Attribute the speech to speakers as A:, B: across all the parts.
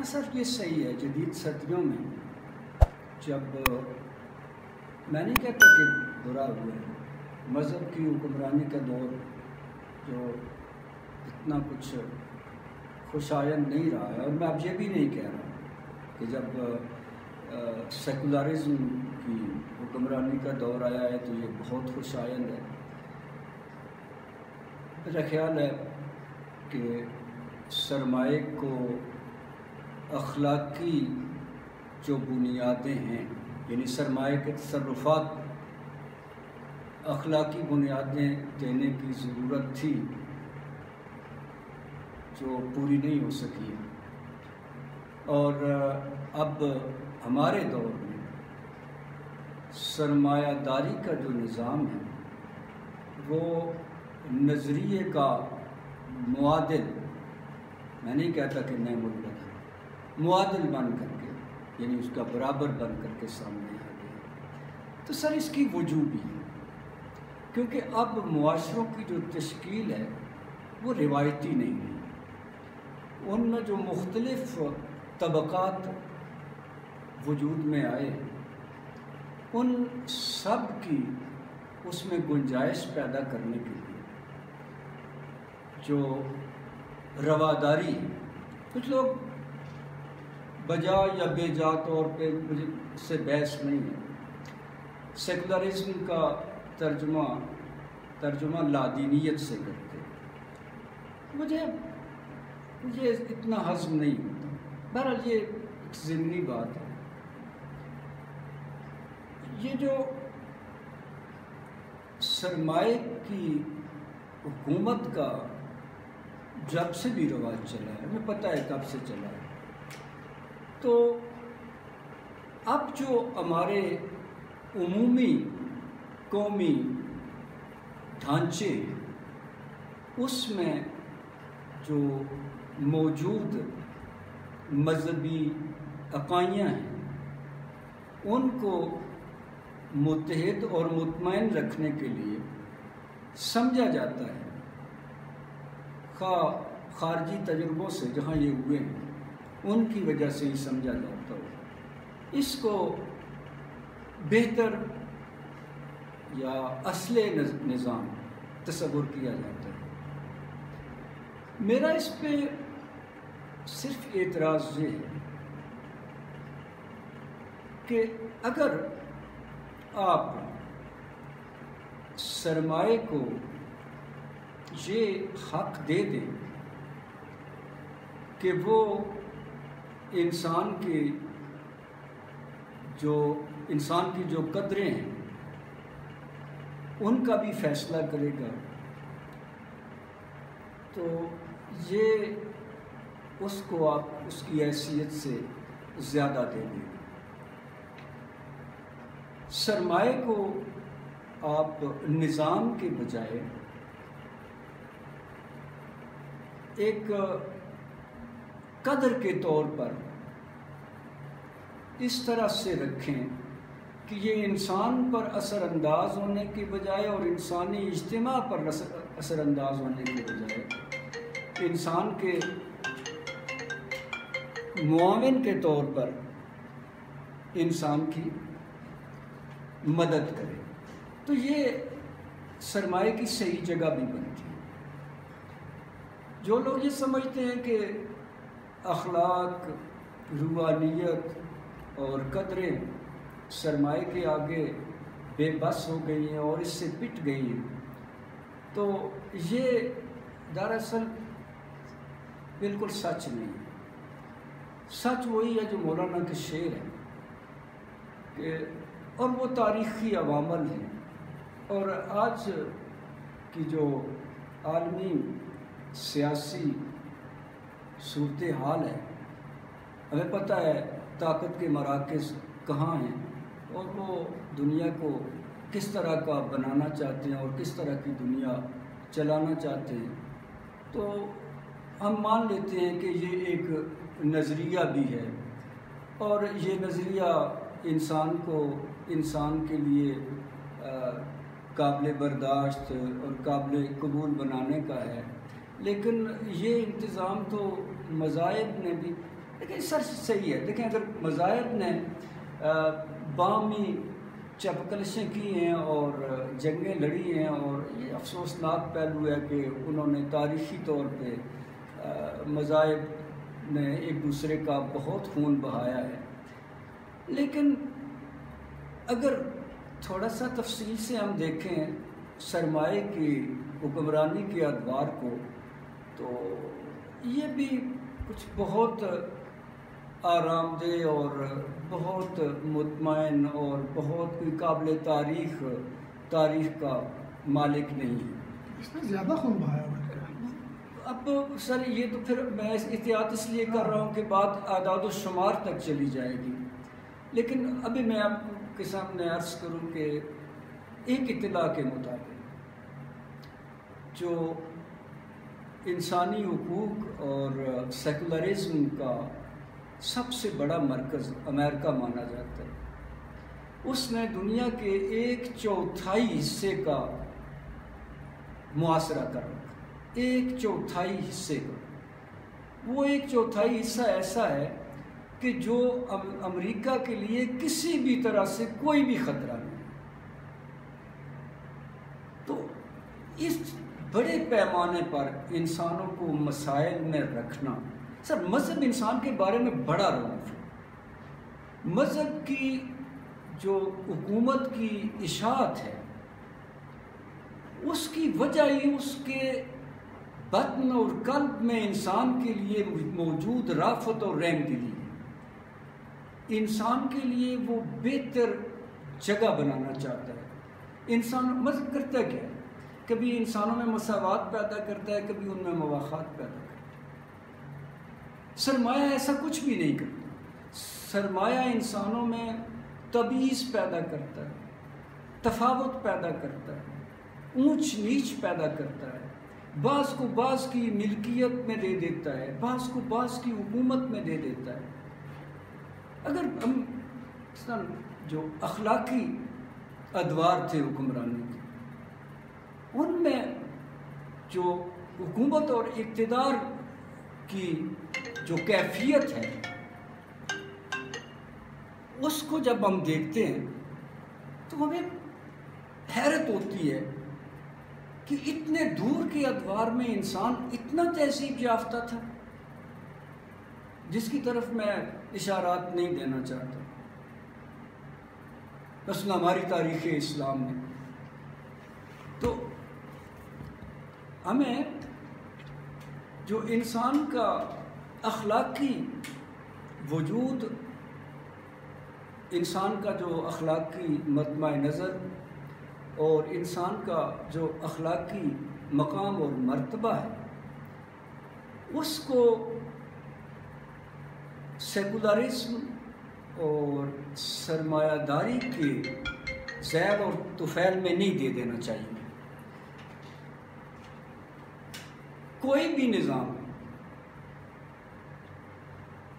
A: ہاں سر، یہ صحیح ہے. جدید صدیوں میں جب میں نہیں کہتا کہ برا ہوا ہے، مذہب کی حکمرانی کا دور جو اتنا کچھ خوشایند نہیں رہا ہے، اور میں اب یہ بھی نہیں کہہ رہا کہ جب سیکولرزم کی حکمرانی کا دور آیا ہے تو یہ بہت خوشایند ہے. میرا خیال ہے کہ سرمائے کو اخلاقی جو بنیادیں ہیں، یعنی سرمائے کے تصرفات اخلاقی بنیادیں دینے کی ضرورت تھی جو پوری نہیں ہو سکی. اور اب ہمارے دور میں سرمایہ داری کا جو نظام ہے وہ نظریے کا معادل، میں نہیں کہتا کہ نئے ملک ہے، معادل بن کر کے، یعنی اس کا برابر بن کر کے سامنے آ گیا. تو سر اس کی وجوہ بھی ہے، کیونکہ اب معاشروں کی جو تشکیل ہے وہ روایتی نہیں ہے. ان میں جو مختلف طبقات وجود میں آئے، ان سب کی اس میں گنجائش پیدا کرنے کے لیے جو رواداری ہے، کچھ لوگ بجا یا بے جا طور پہ، مجھے اس سے بحث نہیں ہے، سیکولرزم کا ترجمہ لادینیت سے کرتے ہیں. مجھے اتنا ہضم نہیں ہوتا. بہرحال یہ ایک ضمنی بات ہے. یہ جو سرمائے کی حکومت کا جب سے بھی رواج چلا ہے، ہمیں پتہ ہے کب سے چلا ہے، تو اب جو ہمارے عمومی قومی ڈھانچے ہیں اس میں جو موجود مذہبی عقائدیں ہیں ان کو متحد اور مطمئن رکھنے کے لیے سمجھا جاتا ہے، خارجی تجربوں سے جہاں یہ ہوئے ہیں ان کی وجہ سے ہی سمجھا جاتا ہے. اس کو بہتر یا اصل نظام تصور کیا جاتا ہے. میرا اس پہ صرف اعتراض یہ ہے کہ اگر آپ سرمائے کو یہ حق دے دیں کہ وہ انسان کی جو قدریں ہیں ان کا بھی فیصلہ کرے گا، تو یہ اس کو آپ اس کی حیثیت سے زیادہ دے دیں. سرمائے کو آپ نظام کے بجائے ایک قدر کے طور پر اس طرح سے رکھیں کہ یہ انسان پر اثر انداز ہونے کے بجائے اور انسانی اجتماع پر اثر انداز ہونے کے بجائے انسان کے معاون کے طور پر انسان کی مدد کرے. تو یہ سرمائے کی صحیح جگہ بھی بنتی ہے. جو لوگ یہ سمجھتے ہیں کہ اخلاق، روحانیت اور قدریں سرمائے کے آگے بے بس ہو گئی ہیں اور اس سے پٹ گئی ہیں، تو یہ دراصل بالکل سچ نہیں ہے. سچ وہی ہے جو مولانا کے شعر ہے کہ اور وہ تاریخی عوامل ہیں. اور آج کی جو عالمی سیاسی صورتحال ہے، ہمیں پتہ ہے طاقت کے مراکز کہاں ہیں اور وہ دنیا کو کس طرح کا بنانا چاہتے ہیں اور کس طرح کی دنیا چلانا چاہتے ہیں. تو ہم مان لیتے ہیں کہ یہ ایک نظریہ بھی ہے، اور یہ نظریہ انسان کے لیے قابل برداشت اور قابل قبول بنانے کا ہے. لیکن یہ انتظام تو مذاہب نے بھی، دیکھیں سر صحیح ہے، دیکھیں اگر مذاہب نے باہمی چپکلشیں کی ہیں اور جنگیں لڑی ہیں، اور یہ افسوسناک پہلو ہے کہ انہوں نے تاریخی طور پہ مذاہب نے ایک دوسرے کا بہت خون بہایا ہے، لیکن اگر تھوڑا سا تفصیل سے ہم دیکھیں سرمایہ کی حکمرانی کے ادوار کو، تو یہ بھی کچھ بہت آرام دہ اور بہت مطمئن اور بہت کوئی قابل تاریخ کا مالک نہیں ہے۔
B: اس میں زیادہ خون بہایا ہوا ہے۔
A: اب سر یہ تو پھر میں احتیاط اس لیے کر رہا ہوں کہ بات اعداد و شمار تک چلی جائے گی، لیکن ابھی میں آپ کے سامنے عرض کروں کہ ایک اطلاع کے مطابق جو انسانی حقوق اور سیکولرزم کا سب سے بڑا مرکز امریکہ مانا جاتا ہے، اس نے دنیا کے 1/4 حصے کا محاصرہ کر رکھا، 1/4 حصے کا۔ وہ 1/4 حصہ ایسا ہے کہ جو امریکہ کے لیے کسی بھی طرح سے کوئی بھی خطرہ نہیں۔ تو اس بڑے پیمانے پر انسانوں کو مسائل میں رکھنا، سر مذہب انسان کے بارے میں بڑا رعب ہے۔ مذہب کی جو حکومت کی اشاعت ہے، اس کی وجہ ہی اس کے بطن اور قلب میں انسان کے لیے موجود رافت اور رحم دلی ہے۔ انسان کے لیے وہ بہتر جگہ بنانا چاہتا ہے۔ انسان مذہب کرتا کیا ہے؟ کبھی انسانوں میں مساوات پیدا کرتا ہے، کبھی ان میں مواخات پیدا کرتا ہے۔ سرمایہ ایسا کچھ بھی نہیں کرتا۔ سرمایہ انسانوں میں تبعیض پیدا کرتا ہے، تفاوت پیدا کرتا ہے، اونچ نیچ پیدا کرتا ہے، بعض کو بعض کی ملکیت میں دے دیتا ہے، بعض کو بعض کی حکومت میں دے دیتا ہے۔ اگر ہم جو اخلاقی ادوار تھے حکمرانی کے، ان میں جو حکومت اور اقتدار کی جو کیفیت ہے، اس کو جب ہم دیکھتے ہیں تو ہمیں حیرت ہوتی ہے کہ اتنے دور کے ادوار میں انسان اتنا تہذیب یافتہ تھا، جس کی طرف میں اشارات نہیں دینا چاہتا۔ مثلا ہماری تاریخ اسلام میں تو ہمیں جو انسان کا اخلاقی وجود، انسان کا جو اخلاقی مطمع نظر اور انسان کا جو اخلاقی مقام اور مرتبہ ہے، اس کو سیکولرزم اور سرمایہ داری کے ذیل اور طفیل میں نہیں دے دینا چاہیے۔ کوئی بھی نظام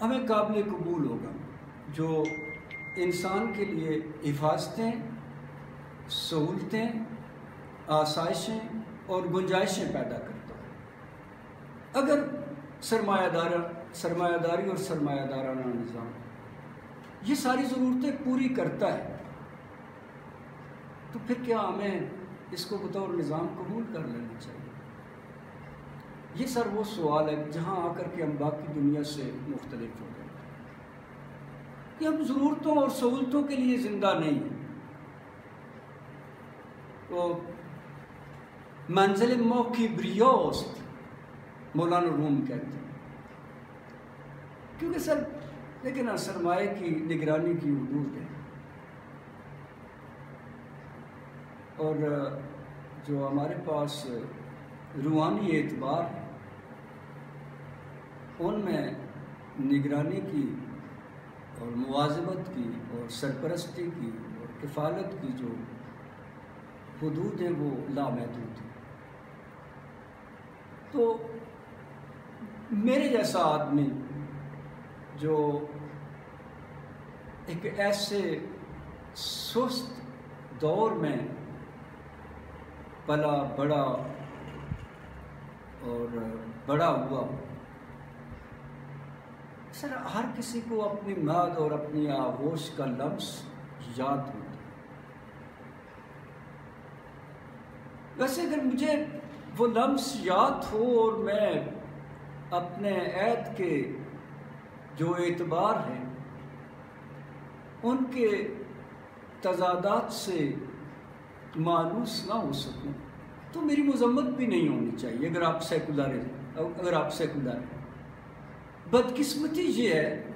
A: ہمیں قابل قبول ہوگا جو انسان کے لیے حفاظتیں، سہولتیں، آسائشیں اور گنجائشیں پیدا کرتا ہے۔ اگر سرمایہ داری اور سرمایہ دارانہ نظام یہ ساری ضرورتیں پوری کرتا ہے، تو پھر کیا ہمیں اس کو بطور نظام قبول کر لینا چاہیے؟ یہ سر وہ سوال ہے جہاں آ کر کے ہم باقی دنیا سے مختلف ہو جاتے ہیں کہ ہم ضرورتوں اور سہولتوں کے لیے زندہ نہیں ہیں۔ تو منزل موقع بریوست مولانا روم کہتے ہیں، کیونکہ سر لیکن سرمایہ کی نگرانی کی حدود ہے، اور جو ہمارے پاس روحانی اعتبار ہے، ان میں نگرانی کی اور مواظبت کی اور سرپرستی کی اور کفالت کی جو حدود ہیں وہ لامحدود ہیں۔ تو میرے جیسا آدمی جو ایک ایسے سست دور میں پلا بڑا اور بڑا ہوا، سر ہر کسی کو اپنی میعاد اور اپنی آغوش کا لمس یاد ہوتا ہے. ویسے اگر مجھے وہ لمس یاد ہو اور میں اپنے عہد کے جو اعتبار ہیں ان کے تضادات سے مانوس نہ ہو سکوں تو میری مذمت بھی نہیں ہونی چاہیے اگر آپ سیکولر ہیں. بدقسمتی یہ ہے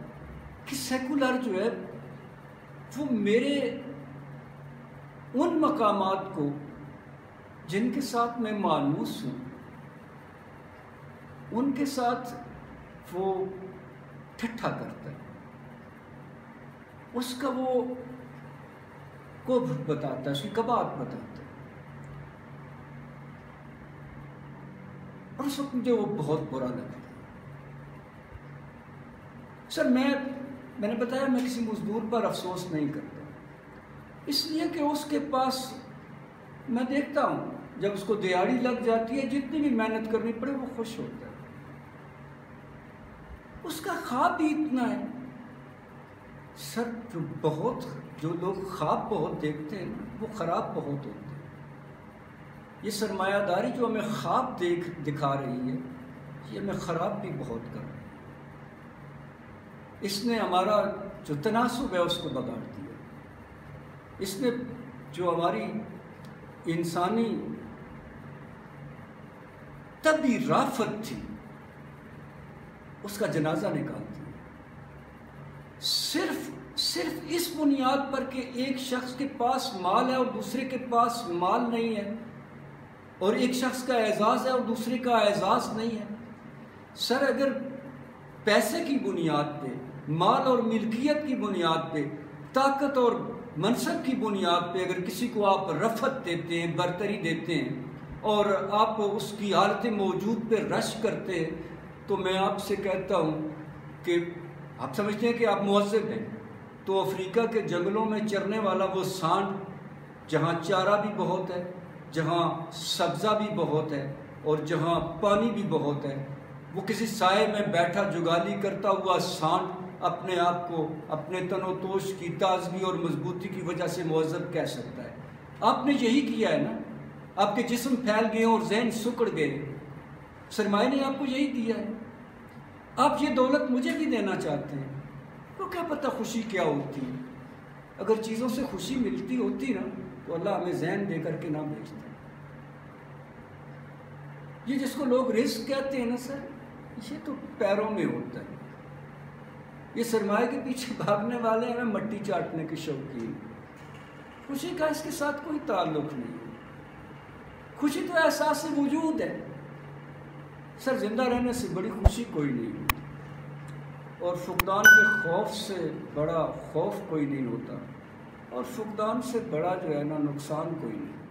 A: کہ سیکولر جو ہے وہ میرے ان مقامات کو جن کے ساتھ میں مانوس ہوں ان کے ساتھ وہ ٹھٹھا کرتا ہے، اس کا وہ کوب بتاتا ہے، اس کی کباط بتاتا ہے، اور اس وقت مجھے وہ بہت برا لگتا ہے. سر میں نے بتایا میں کسی مزدور پر افسوس نہیں کرتا، اس لیے کہ اس کے پاس میں دیکھتا ہوں جب اس کو دیہڑی لگ جاتی ہے جتنی بھی محنت کرنی پڑے وہ خوش ہوتا ہے. اس کا خواب بھی اتنا ہے. سر جو لوگ خواب بہت دیکھتے ہیں وہ خراب بہت ہوتے ہیں. یہ سرمایہ داری جو ہمیں خواب دکھا رہی ہے یہ ہمیں خراب بھی بہت کر رہی ہے. اس نے ہمارا جو تناسب ہے اس کو بگاڑ دیا. اس نے جو ہماری انسانی طبعی رافت تھی اس کا جنازہ نکال دیا. صرف اس بنیاد پر کہ ایک شخص کے پاس مال ہے اور دوسرے کے پاس مال نہیں ہے، اور ایک شخص کا اعزاز ہے اور دوسرے کا اعزاز نہیں ہے. سر اگر پیسے کی بنیاد پہ، مال اور ملکیت کی بنیاد پہ، طاقت اور منصب کی بنیاد پہ اگر کسی کو آپ رفعت دیتے ہیں، برتری دیتے ہیں اور آپ اس کی حالت موجود پہ رش کرتے ہیں تو میں آپ سے کہتا ہوں کہ آپ سمجھتے ہیں کہ آپ مہذب ہیں تو افریقہ کے جنگلوں میں چرنے والا وہ سانڈ جہاں چارہ بھی بہت ہے، جہاں سبزہ بھی بہت ہے اور جہاں پانی بھی بہت ہے، وہ کسی سائے میں بیٹھا جگالی کرتا ہوا سانڈ اپنے آپ کو اپنے تن و توش کی تازگی اور مضبوطی کی وجہ سے مہذب کہہ سکتا ہے. آپ نے یہی کیا ہے نا، آپ کے جسم پھیل گئے اور ذہن سکڑ گئے. سرمایہ نے آپ کو یہی دیا ہے. آپ یہ دولت مجھے بھی دینا چاہتے ہیں تو کیا پتہ خوشی کیا ہوتی ہے. اگر چیزوں سے خوشی ملتی ہوتی نا تو اللہ ہمیں ذہن دے کر کے نہ بھیجتا. یہ جس کو لوگ رزق کہتے ہیں نا سر، یہ تو پیروں میں ہوتا ہے. یہ سرمایہ کے پیچھے بھاگنے والے ہیں مٹی چاٹنے کے شوقین. خوشی کا اس کے ساتھ کوئی تعلق نہیں ہے. خوشی تو احساس وجود ہے. سر زندہ رہنے سے بڑی خوشی کوئی نہیں ہوتی، اور فقدان کے خوف سے بڑا خوف کوئی نہیں ہوتا، اور فقدان سے بڑا جو ہے نا نقصان کوئی نہیں.